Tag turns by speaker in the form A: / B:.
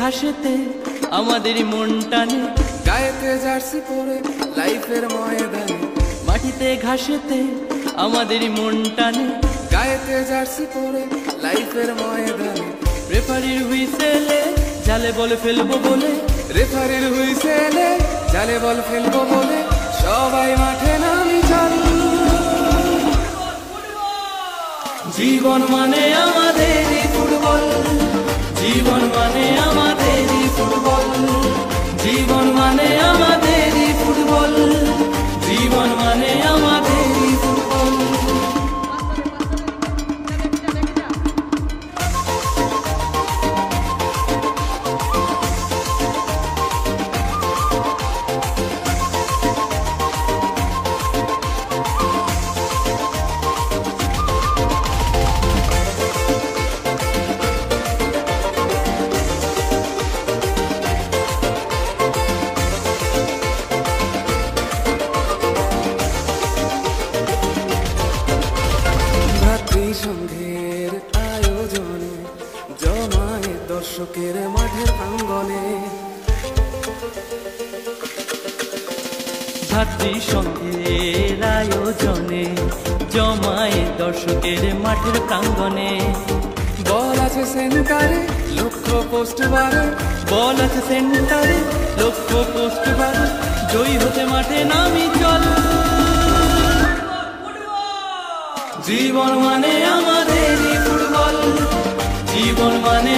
A: ঘাসেতে আমাদের মন টানে,
B: গায়েতে জার্সি পরে লাইফের ময়দানে।
A: মাটিতে ঘাসেতে আমাদের মন টানে,
B: গায়েতে জার্সি পরে লাইফের ময়দানে।
A: রেফারির হুইসেলে জালে বল ফেলবো বলে,
B: রেফারির হুইসেলে জালে বল ফেলবো বলে সবাই মাঠে নামি চল।
A: জীবন মানে আমাদেরই ফুটবল, জীবন মানে আমাদেরই ফুটবল, জীবন মানে আমাদেরই ফুটবল, জীবন মানে আমাদেরই ফুটবল।
B: সংঘের আয়োজনে জমায়েত দর্শকের মাঠের প্রাঙ্গণে।
A: ভাতৃসংঘের আয়োজনে জমায়েত দর্শকের মাঠের প্রাঙ্গণে।
B: বল আছে সেন্টারে লক্ষ্য পোস্ট বারে,
A: বল আছে সেন্টারে লক্ষ্য পোস্ট বারে, জয়ী হতে মাঠে নামি চল। জীবন মানে আমাদেরই ফুটবল, জীবন মানে